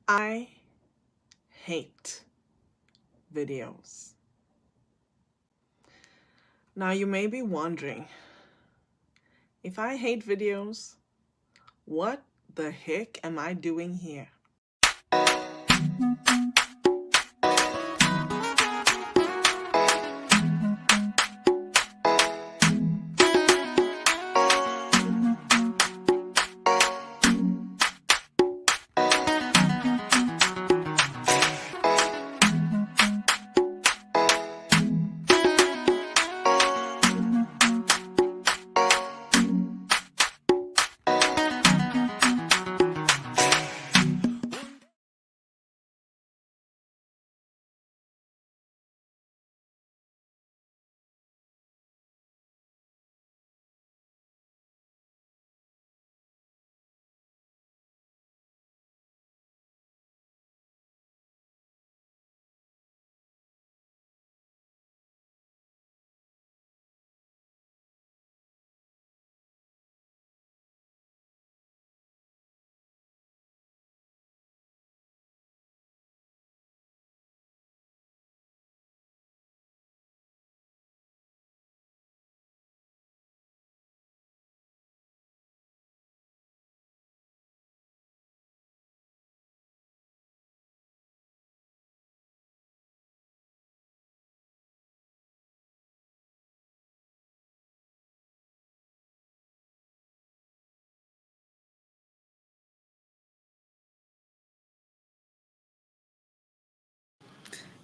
I hate videos. Now, you may be wondering, if I hate videos, what the heck am I doing here?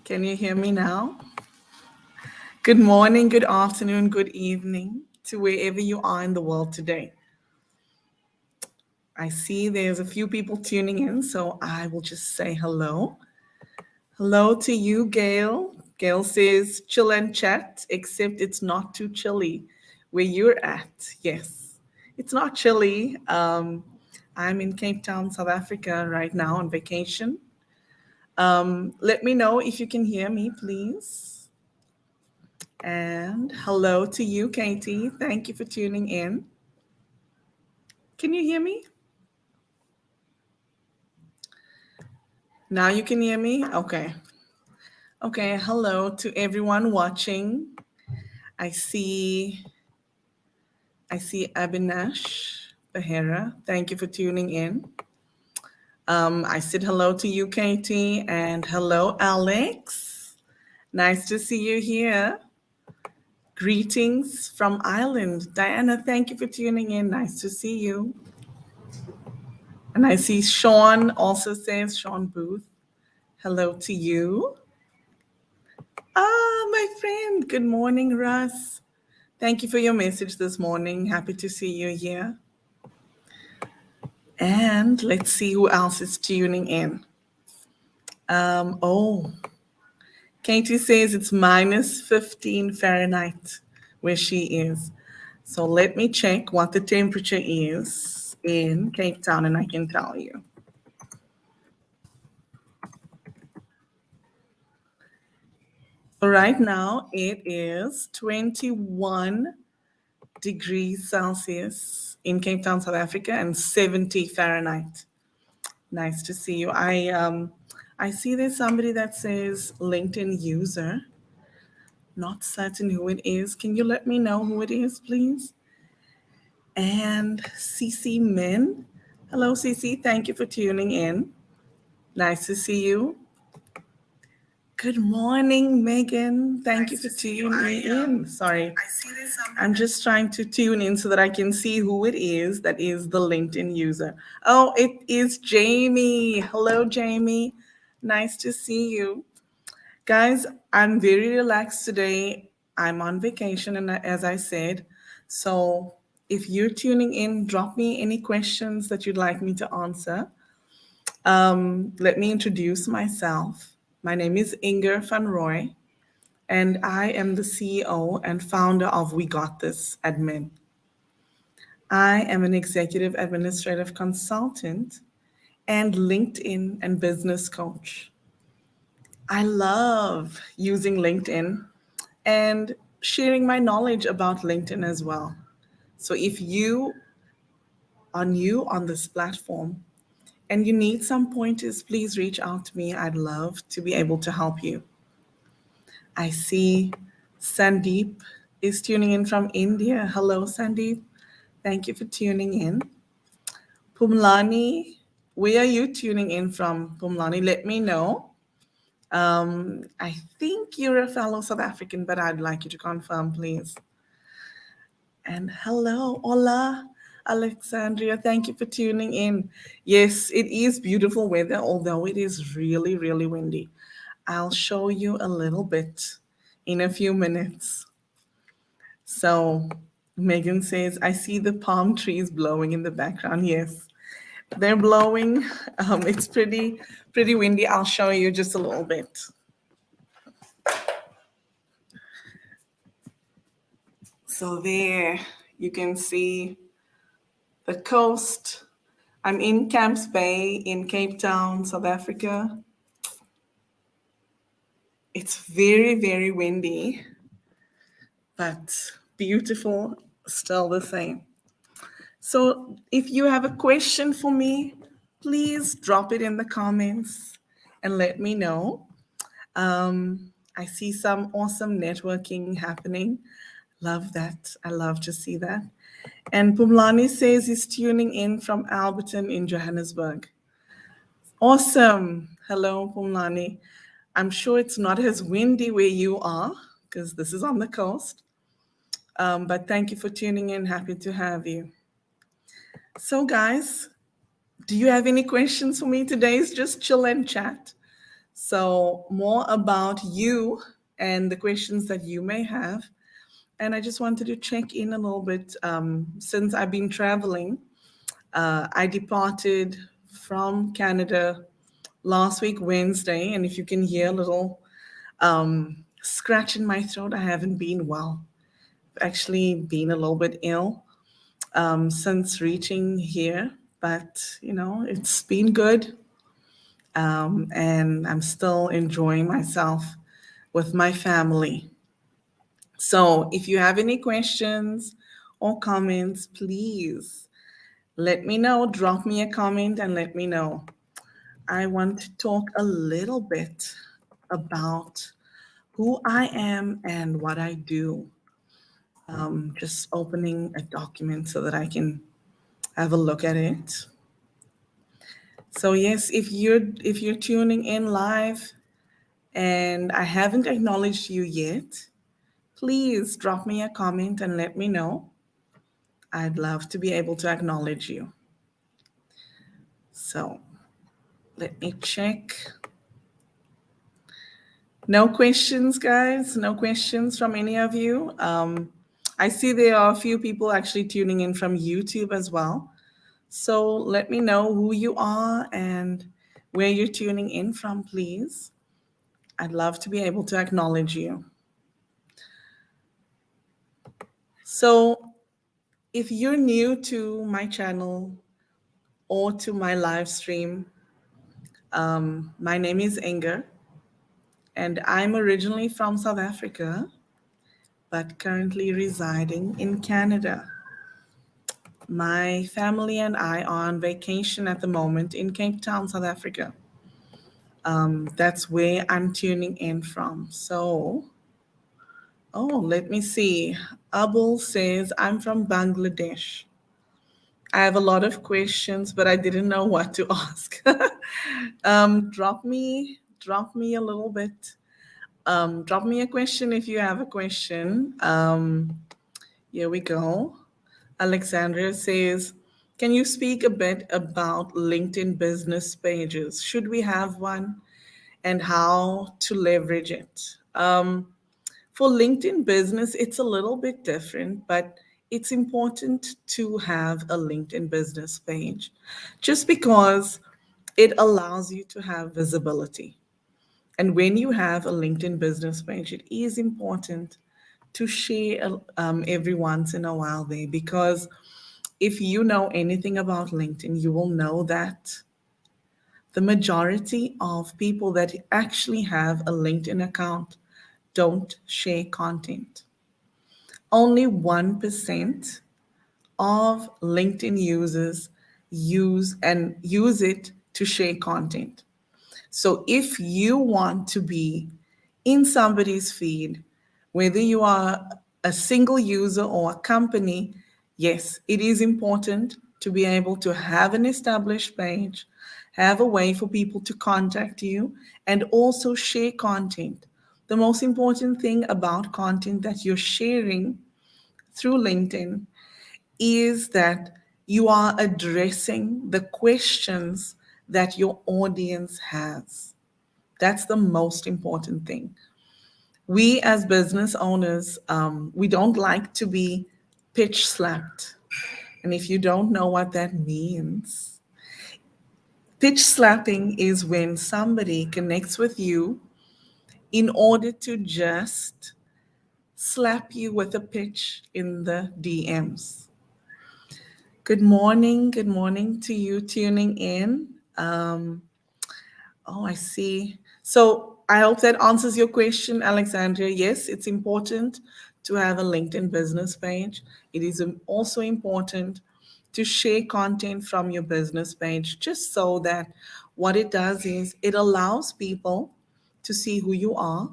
Can you hear me now? Good morning, good afternoon, good evening to wherever you are in the world today. I see there's a few people tuning in, so I will just say hello. Hello to you, Gail. Gail says, chill and chat, except it's not too chilly where you're at. Yes, it's not chilly. I'm in Cape Town, South Africa right now on vacation. Let me know if you can hear me, please. And hello to you, Katie. Thank you for tuning in. Can you hear me? Now you can hear me? Okay. Okay. Hello to everyone watching. I see Abinash Behera. Thank you for tuning in. I said hello to you, Katie, and hello, Alex. Nice to see you here. Greetings from Ireland. Diana, thank you for tuning in. Nice to see you. And I see Sean also says, Sean Booth, hello to you. My friend. Good morning, Russ. Thank you for your message this morning. Happy to see you here. And let's see who else is tuning in. Oh, Katie says it's minus 15 Fahrenheit where she is. So let me check what the temperature is in Cape Town and I can tell you. So right now it is 21 degrees Celsius in Cape Town, South Africa, and 70 Fahrenheit. Nice to see you. I see there's somebody that says LinkedIn user. Not certain who it is. Can you let me know who it is, please? And CC Min. Hello, CC. Thank you for tuning in. Nice to see you. Good morning, Megan. Thank you for tuning in. Sorry, I'm just trying to tune in so that I can see who it is that is the LinkedIn user. Oh, it is Jamie. Hello, Jamie. Nice to see you. Guys, I'm very relaxed today. I'm on vacation, and as I said, so if you're tuning in, drop me any questions that you'd like me to answer. Let me introduce myself. My name is Inger van Roy, and I am the CEO and founder of We Got This Admin. I am an executive administrative consultant and LinkedIn and business coach. I love using LinkedIn and sharing my knowledge about LinkedIn as well. So if you are new on this platform and you need some pointers, please reach out to me. I'd love to be able to help you. I see Sandeep is tuning in from India. Hello, Sandeep. Thank you for tuning in. Pumlani, where are you tuning in from, Pumlani? Let me know. I think you're a fellow South African, but I'd like you to confirm, please. And hello, hola, Alexandria. Thank you for tuning in. Yes, it is beautiful weather, although it is really, really windy. I'll show you a little bit in a few minutes. So, Megan says, I see the palm trees blowing in the background. Yes, they're blowing. It's pretty windy. I'll show you just a little bit. So there you can see the coast. I'm in Camps Bay in Cape Town, South Africa. It's very, very windy, but beautiful still the same. So if you have a question for me, please drop it in the comments and let me know. I see some awesome networking happening. Love that. I love to see that. And Pumlani says he's tuning in from Alberton in Johannesburg. Awesome. Hello, Pumlani. I'm sure it's not as windy where you are because this is on the coast. But thank you for tuning in. Happy to have you. So, guys, do you have any questions for me today? It's just chill and chat. So, more about you and the questions that you may have. And I just wanted to check in a little bit since I've been traveling. I departed from Canada last week, Wednesday. And if you can hear a little scratch in my throat, I haven't been well. I've actually been a little bit ill since reaching here, but it's been good. And I'm still enjoying myself with my family. So if you have any questions or comments, please let me know. Drop me a comment and let me know. I want to talk a little bit about who I am and what I do. Just opening a document so that I can have a look at it. So yes, if you're tuning in live and I haven't acknowledged you yet, please drop me a comment and let me know. I'd love to be able to acknowledge you. So let me check. No questions, guys? No questions from any of you? I see there are a few people actually tuning in from YouTube as well. So let me know who you are and where you're tuning in from, please. I'd love to be able to acknowledge you. So if you're new to my channel or to my live stream, my name is Inger, and I'm originally from South Africa, but currently residing in Canada. My family and I are on vacation at the moment in Cape Town, South Africa. That's where I'm tuning in from. So, let me see. Abul says, I'm from Bangladesh. I have a lot of questions, but I didn't know what to ask. Drop me a little bit. Drop me a question if you have a question. Here we go. Alexandria says, can you speak a bit about LinkedIn business pages? Should we have one and how to leverage it? For LinkedIn business, it's a little bit different, but it's important to have a LinkedIn business page just because it allows you to have visibility. And when you have a LinkedIn business page, it is important to share every once in a while there because if you know anything about LinkedIn, you will know that the majority of people that actually have a LinkedIn account don't share content. Only 1% of LinkedIn users use it to share content. So if you want to be in somebody's feed, whether you are a single user or a company, yes, it is important to be able to have an established page, have a way for people to contact you, and also share content. The most important thing about content that you're sharing through LinkedIn is that you are addressing the questions that your audience has. That's the most important thing. We as business owners, we don't like to be pitch slapped. And if you don't know what that means, pitch slapping is when somebody connects with you in order to just slap you with a pitch in the DMs. Good morning to you tuning in. Oh, I see. So I hope that answers your question, Alexandria. Yes, it's important to have a LinkedIn business page. It is also important to share content from your business page, just so that what it does is it allows people to see who you are,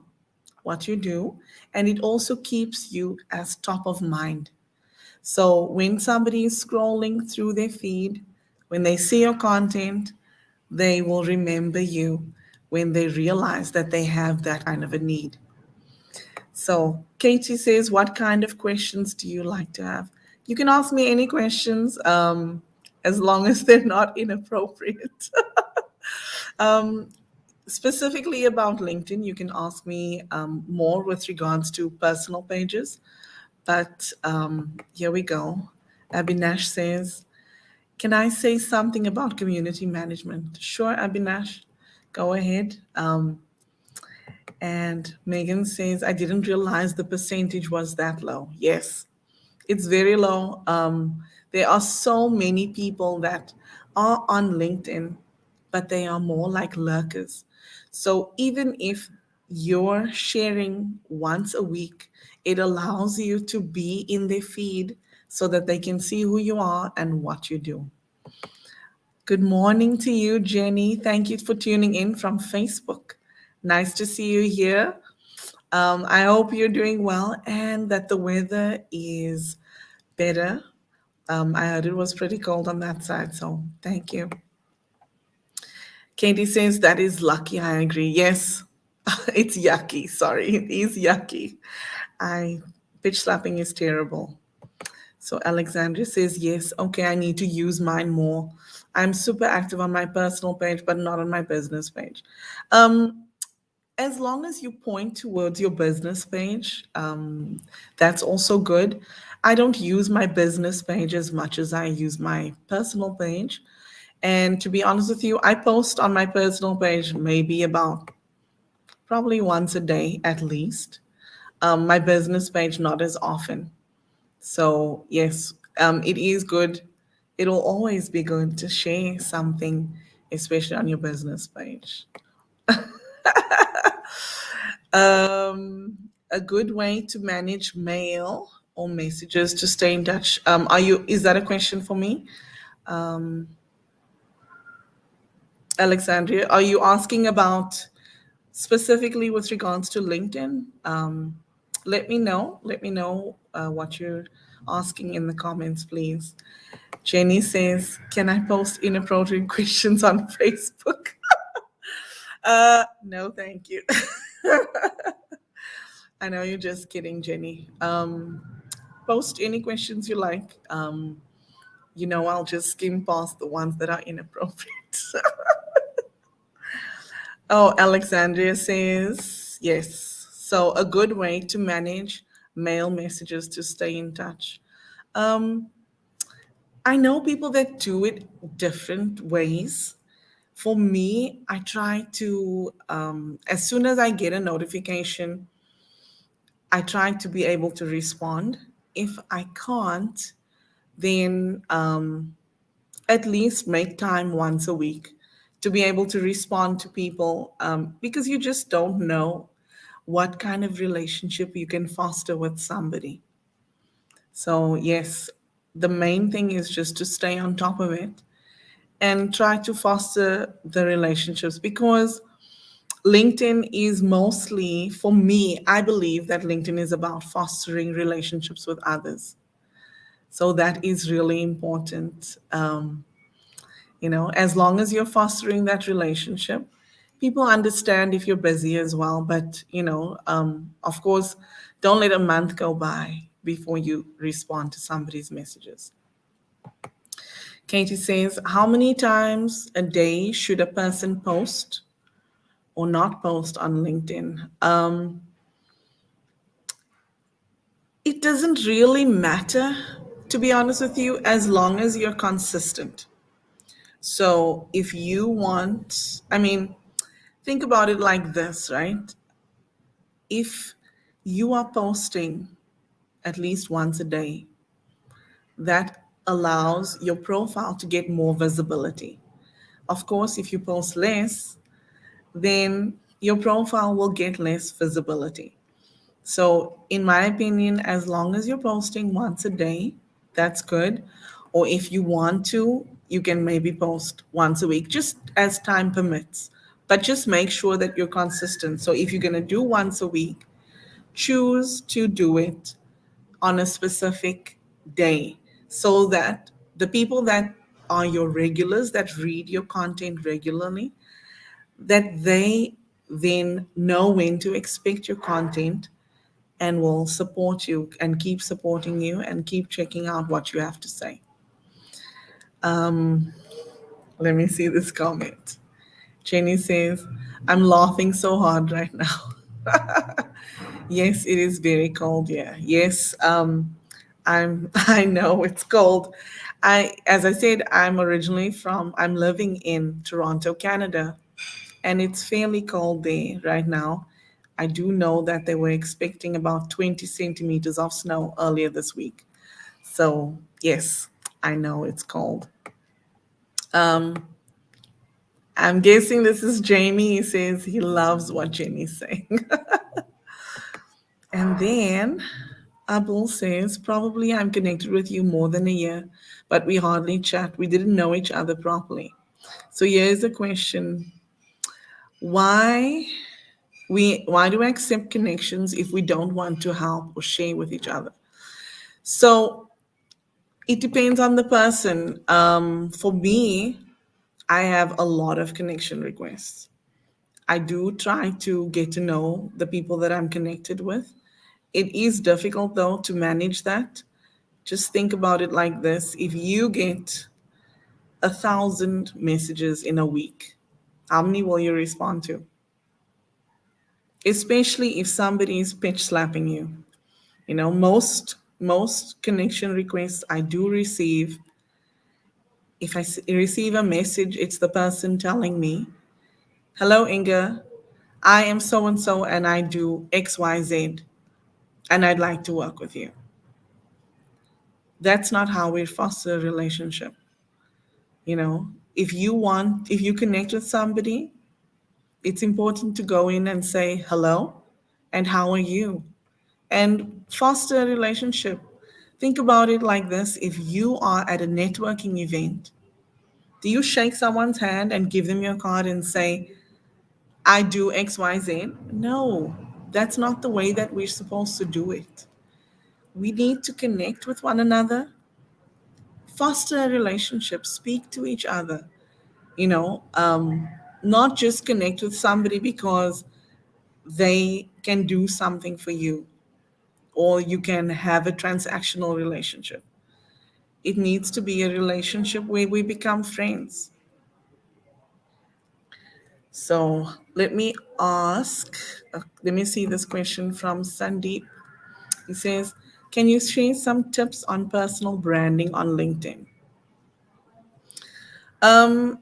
what you do, and it also keeps you as top of mind. So when somebody is scrolling through their feed, when they see your content, they will remember you when they realize that they have that kind of a need. So Katie says, what kind of questions do you like to have? You can ask me any questions, as long as they're not inappropriate. um, Specifically about LinkedIn, you can ask me more with regards to personal pages. But here we go. Abhinash says, can I say something about community management? Sure, Abhinash, go ahead. And Megan says, I didn't realize the percentage was that low. Yes, it's very low. There are so many people that are on LinkedIn, but they are more like lurkers. So even if you're sharing once a week, it allows you to be in their feed so that they can see who you are and what you do. Good morning to you, Jenny. Thank you for tuning in from Facebook. Nice to see you here. I hope you're doing well and that the weather is better. I heard it was pretty cold on that side, so thank you. Katie says that is lucky. I agree. Yes, it's yucky. Sorry, it is yucky. I Pitch slapping is terrible. So Alexandria says yes. Okay, I need to use mine more. I'm super active on my personal page, but not on my business page. Um, as long as you point towards your business page, that's also good. I don't use my business page as much as I use my personal page. And to be honest with you, I post on my personal page maybe about probably once a day at least. My business page, not as often. So, yes, it is good. It'll always be good to share something, especially on your business page. A good way to manage mail or messages to stay in touch. Is that a question for me? Um, Alexandria, are you asking about specifically with regards to LinkedIn? Let me know. Let me know what you're asking in the comments, please. Jenny says, can I post inappropriate questions on Facebook? No, thank you. I know you're just kidding, Jenny. Post any questions you like. I'll just skim past the ones that are inappropriate. Oh, Alexandria says, yes. So, a good way to manage mail messages to stay in touch. Um, I know people that do it different ways. For me, I try to, as soon as I get a notification, I try to be able to respond. If I can't, then at least make time once a week to be able to respond to people, because you just don't know what kind of relationship you can foster with somebody. So, yes, the main thing is just to stay on top of it and try to foster the relationships, because LinkedIn is mostly, for me, I believe that LinkedIn is about fostering relationships with others. So that is really important. As long as you're fostering that relationship, people understand if you're busy as well. But, of course, don't let a month go by before you respond to somebody's messages. Katie says, how many times a day should a person post or not post on LinkedIn? It doesn't really matter, to be honest with you, as long as you're consistent. So if you want, I mean, think about it like this, right? If you are posting at least once a day, that allows your profile to get more visibility. Of course, if you post less, then your profile will get less visibility. So, in my opinion, as long as you're posting once a day, that's good. Or if you want to, you can maybe post once a week, just as time permits. But just make sure that you're consistent. So, if you're going to do once a week, choose to do it on a specific day so that the people that are your regulars that read your content regularly, that they then know when to expect your content and will support you and keep supporting you and keep checking out what you have to say. Let me see this comment. Jenny says, I'm laughing so hard right now. Yes, it is very cold. Yeah. Yes. I know it's cold. As I said, I'm living in Toronto, Canada, and it's fairly cold there right now. I do know that they were expecting about 20 centimeters of snow earlier this week. So, yes, I know it's cold. Um, I'm guessing this is Jamie. He says he loves what Jenny's saying. And then Abul says, probably I'm connected with you more than a year, but we hardly chat. We didn't know each other properly. So here's a question. Why why do we accept connections if we don't want to help or share with each other? So it depends on the person. For me, I have a lot of connection requests. I do try to get to know the people that I'm connected with. It is difficult though to manage that. Just think about it like this. If you get 1,000 messages in a week, how many will you respond to? Especially if somebody is pitch slapping you. Most connection requests I do receive, if receive a message, it's the person telling me, hello, Inga, I am so and so and I do XYZ and I'd like to work with you. That's not how we foster a relationship. If you connect with somebody, it's important to go in and say hello and how are you, and foster a relationship. Think about it like this. If you are at a networking event, do you shake someone's hand and give them your card and say, I do XYZ? No, that's not the way that we're supposed to do it. We need to connect with one another, foster a relationship, speak to each other, you know, um, not just connect with somebody because they can do something for you or you can have a transactional relationship. It needs to be a relationship where we become friends. So let me see this question from Sandeep. He says, can you share some tips on personal branding on LinkedIn? Um,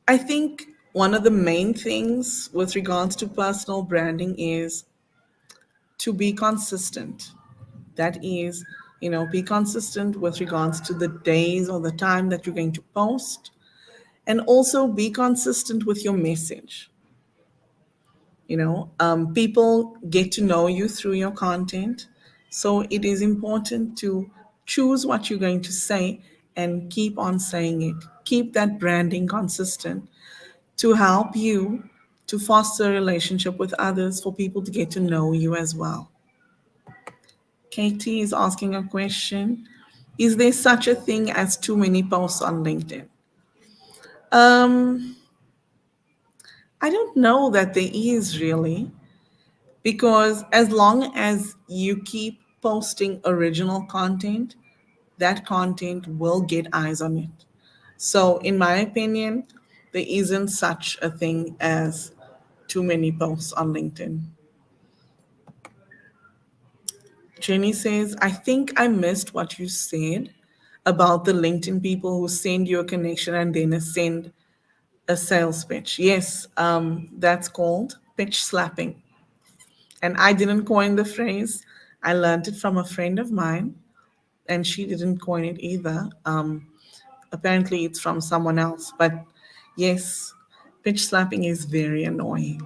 I think one of the main things with regards to personal branding is to be consistent. That is, be consistent with regards to the days or the time that you're going to post, and also be consistent with your message. People get to know you through your content. So it is important to choose what you're going to say and keep on saying it. Keep that branding consistent to help you to foster a relationship with others, for people to get to know you as well. Katie is asking a question. Is there such a thing as too many posts on LinkedIn? Um, I don't know that there is really, because as long as you keep posting original content, that content will get eyes on it. So, in my opinion, there isn't such a thing as too many posts on LinkedIn. Jenny says, I think I missed what you said about the LinkedIn people who send you a connection and then send a sales pitch. Yes, that's called pitch slapping. And I didn't coin the phrase. I learned it from a friend of mine, and she didn't coin it either. Apparently, it's from someone else. But yes, pitch slapping is very annoying.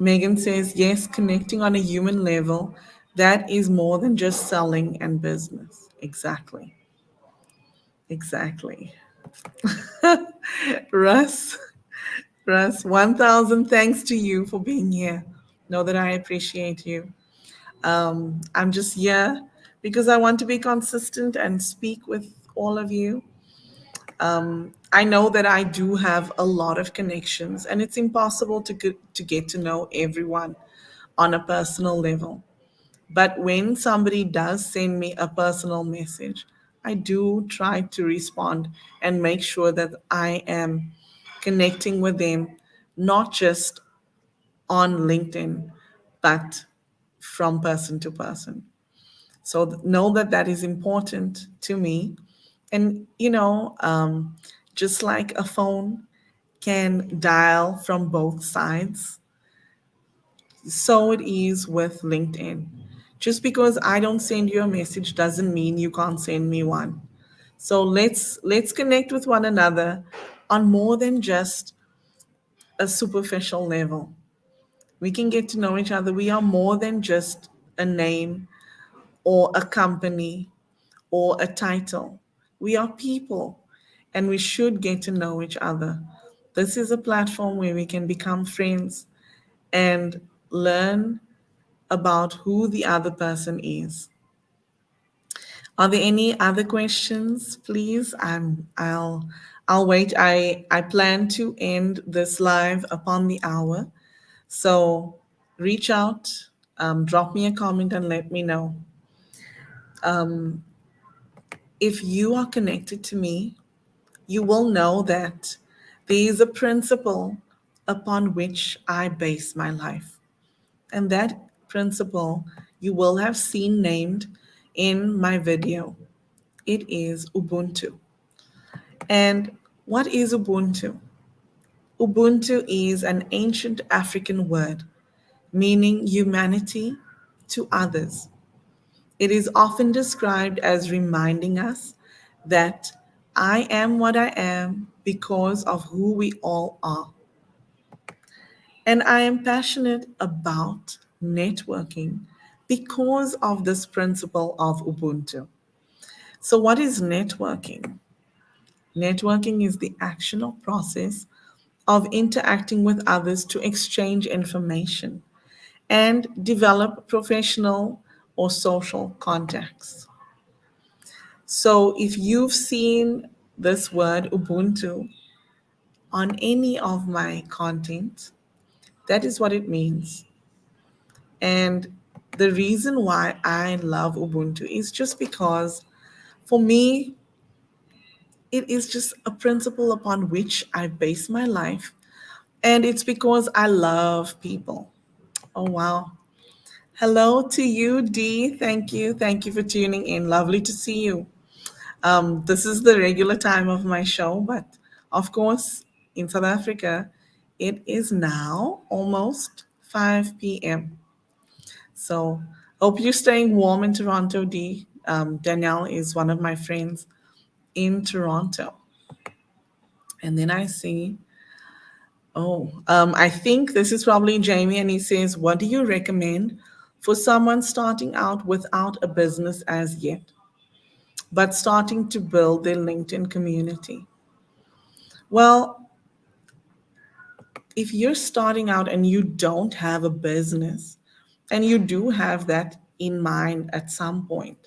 Megan says, yes, connecting on a human level, that is more than just selling and business. Exactly. Exactly. Russ, Russ, 1,000 thanks to you for being here. Know that I appreciate you. I'm just here because I want to be consistent and speak with all of you. I know that I do have a lot of connections, and it's impossible to get to know everyone on a personal level. But when somebody does send me a personal message, I do try to respond and make sure that I am connecting with them, not just on LinkedIn, but from person to person. So know that that is important to me. And, just like a phone can dial from both sides, so it is with LinkedIn. Just because I don't send you a message doesn't mean you can't send me one. So let's connect with one another on more than just a superficial level. We can get to know each other. We are more than just a name or a company or a title. We are people, and we should get to know each other. This is a platform where we can become friends and learn about who the other person is. Are there any other questions, please? I'll wait. I plan to end this live upon the hour. So reach out, drop me a comment and let me know. If you are connected to me, you will know that there is a principle upon which I base my life. And that principle you will have seen named in my video. It is Ubuntu. And what is Ubuntu? Ubuntu is an ancient African word meaning humanity to others. It is often described as reminding us that I am what I am because of who we all are. And I am passionate about networking because of this principle of Ubuntu. So, what is networking? Networking is the action or process of interacting with others to exchange information and develop professional or social contacts. So, if you've seen this word Ubuntu on any of my content, that is what it means. And the reason why I love Ubuntu is just because for me, it is just a principle upon which I base my life. And it's because I love people. Oh, wow. Hello to you, Dee. Thank you. Thank you for tuning in. Lovely to see you. This is the regular time of my show, but of course, in South Africa, it is now almost 5 p.m. So, hope you're staying warm in Toronto, Dee. Danielle is one of my friends in Toronto. And then I see, I think this is probably Jamie, and he says, what do you recommend for someone starting out without a business as yet? but starting to build their LinkedIn community. Well, if you're starting out and you don't have a business, and you do have that in mind at some point,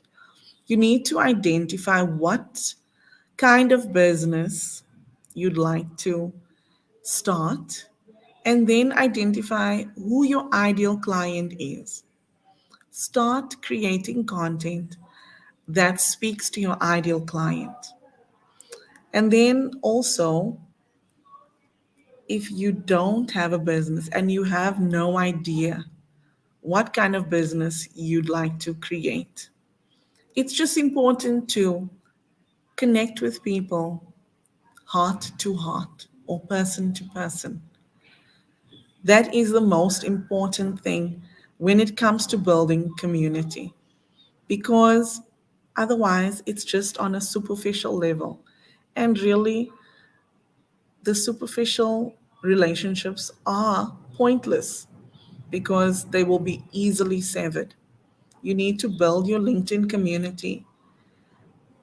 you need to identify what kind of business you'd like to start, and then identify who your ideal client is. Start creating content that speaks to your ideal client. And then also, if you don't have a business and you have no idea what kind of business you'd like to create, it's just important to connect with people heart to heart or person to person. That is the most important thing when it comes to building community, because otherwise it's just on a superficial level. And really, the superficial relationships are pointless because they will be easily severed. You need to build your LinkedIn community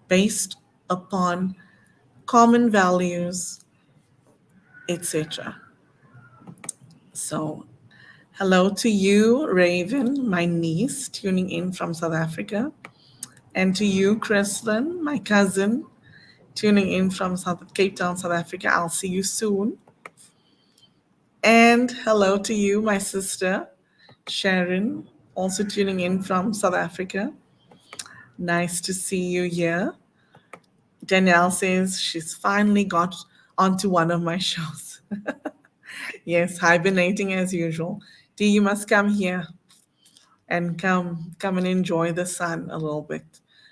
based upon common values, etc. So, hello to you, Raven, my niece, tuning in from South Africa. And to you, Kreslin, my cousin, tuning in from Cape Town, South Africa. I'll see you soon. And hello to you, my sister, Sharon, also tuning in from South Africa. Nice to see you here. Danielle says she's finally got onto one of my shows. Yes, hibernating as usual. Dee, you must come here and come and enjoy the sun a little bit.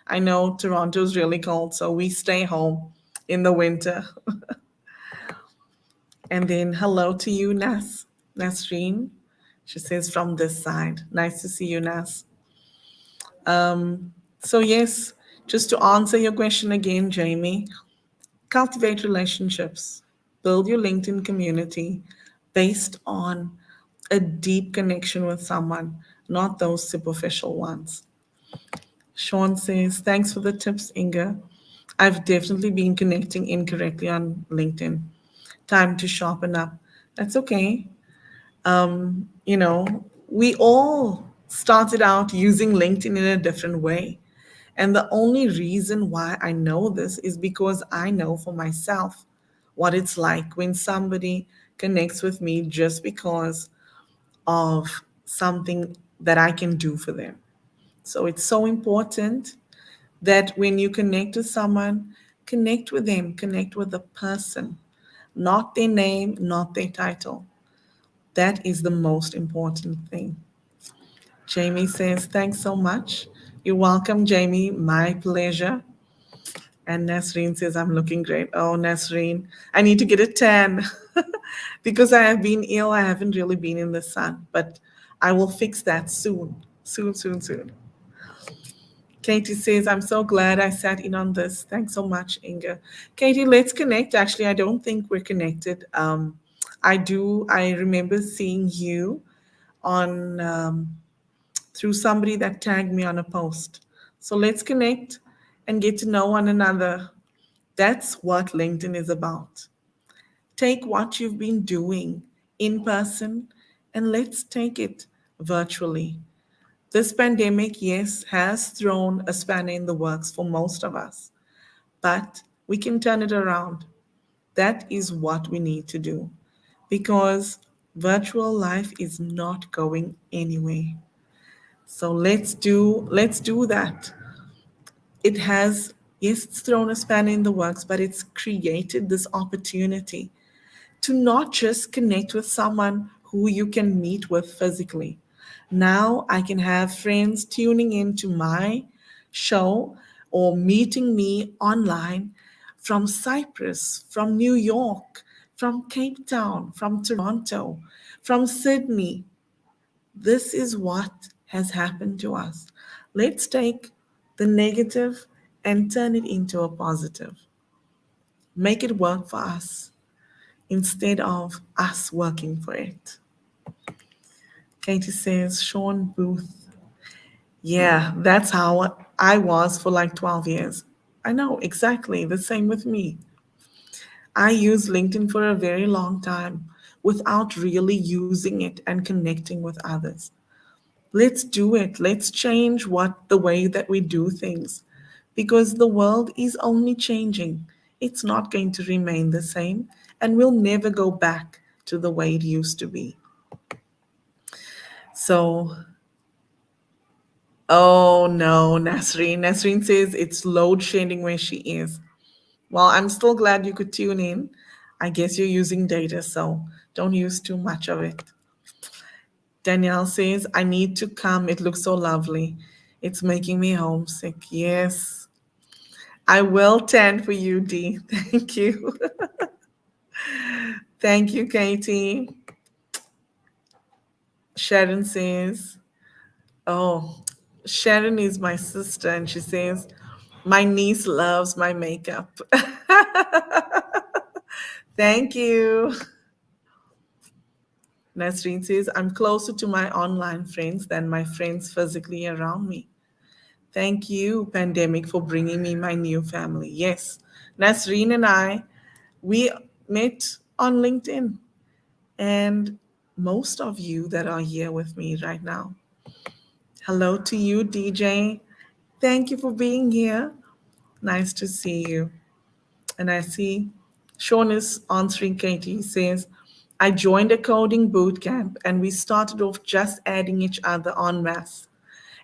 I know Toronto's really cold, so we stay home in the winter. And then hello to you, Nasreen. She says from this side. Nice to see you, Nas. So yes, just to answer your question again, Jamie, cultivate relationships, build your LinkedIn community based on a deep connection with someone, not those superficial ones. Sean says, thanks for the tips, Inga. I've definitely been connecting incorrectly on LinkedIn. Time to sharpen up. That's okay. We all started out using LinkedIn in a different way. And the only reason why I know this is because I know for myself what it's like when somebody connects with me just because of something that I can do for them. So it's so important that when you connect with someone, connect with them, connect with the person, not their name, not their title. That is the most important thing. Jamie says, thanks so much. You're welcome, Jamie. My pleasure. And Nasreen says, I'm looking great. Oh, Nasreen, I need to get a tan because I have been ill. I haven't really been in the sun, but I will fix that soon. Soon, soon, soon. Katie says, I'm so glad I sat in on this. Thanks so much, Inga. Katie, let's connect. Actually, I don't think we're connected. I remember seeing you on through somebody that tagged me on a post. So let's connect and get to know one another. That's what LinkedIn is about. Take what you've been doing in person and let's take it virtually. This pandemic, yes, has thrown a spanner in the works for most of us, but we can turn it around. That is what we need to do because virtual life is not going anywhere. So let's do that. It has, yes, it's thrown a spanner in the works, but it's created this opportunity to not just connect with someone who you can meet with physically. Now I can have friends tuning into my show or meeting me online from Cyprus, from New York, from Cape Town, from Toronto, from Sydney. This is what has happened to us. Let's take the negative and turn it into a positive. Make it work for us instead of us working for it. Katie says, Sean Booth. Yeah, that's how I was for like 12 years. I know, exactly. The same with me. I used LinkedIn for a very long time without really using it and connecting with others. Let's do it. Let's change the way that we do things because the world is only changing. It's not going to remain the same and we'll never go back to the way it used to be. So, oh no, Nasreen. Nasreen says it's load shedding where she is. Well, I'm still glad you could tune in. I guess you're using data, so don't use too much of it. Danielle says, I need to come. It looks so lovely. It's making me homesick. Yes, I will tend for you, Dee. Thank you. Thank you, Katie. Sharon says, oh, Sharon is my sister, and she says, my niece loves my makeup. Thank you. Nasreen says, I'm closer to my online friends than my friends physically around me. Thank you, pandemic, for bringing me my new family. Yes, Nasreen and I, we met on LinkedIn. And most of you that are here with me right now, hello to you, DJ. Thank you for being here. Nice to see you. And I see Sean is answering Katie. He says, I joined a coding boot camp and we started off just adding each other en masse.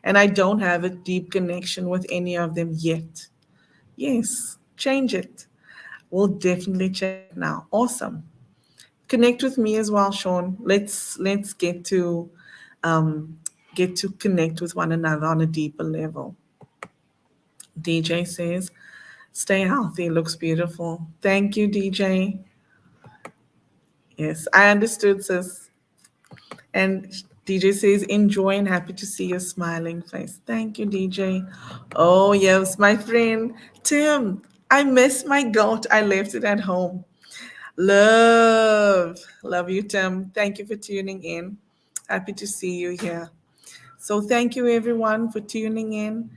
And I don't have a deep connection with any of them yet. Yes, change it. We'll definitely change it now. Awesome. Connect with me as well, Sean. Let's um, get to connect with one another on a deeper level. DJ says, stay healthy, looks beautiful. Thank you, DJ. Yes, I understood, sis. And DJ says, enjoy and happy to see your smiling face. Thank you, DJ. Oh, yes, my friend Tim. I miss my goat. I left it at home. Love you, Tim. Thank you for tuning in. Happy to see you here. So, thank you, everyone, for tuning in.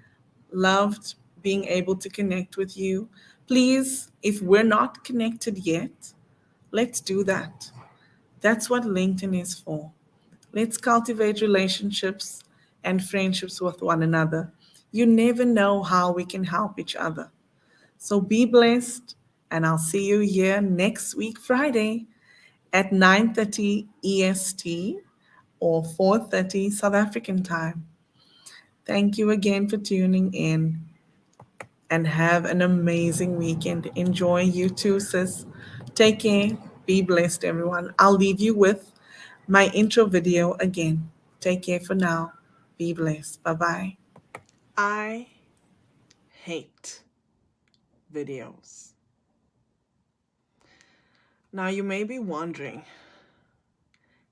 Loved being able to connect with you. Please, if we're not connected yet, let's do that. That's what LinkedIn is for. Let's cultivate relationships and friendships with one another. You never know how we can help each other. So be blessed, and I'll see you here next week, Friday at 9:30 EST or 4:30 South African time. Thank you again for tuning in and have an amazing weekend. Enjoy you too, sis. Take care. Be blessed, everyone. I'll leave you with my intro video again. Take care for now. Be blessed. Bye bye. I hate videos. Now, you may be wondering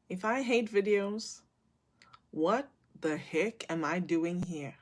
if I hate videos, what the heck am I doing here?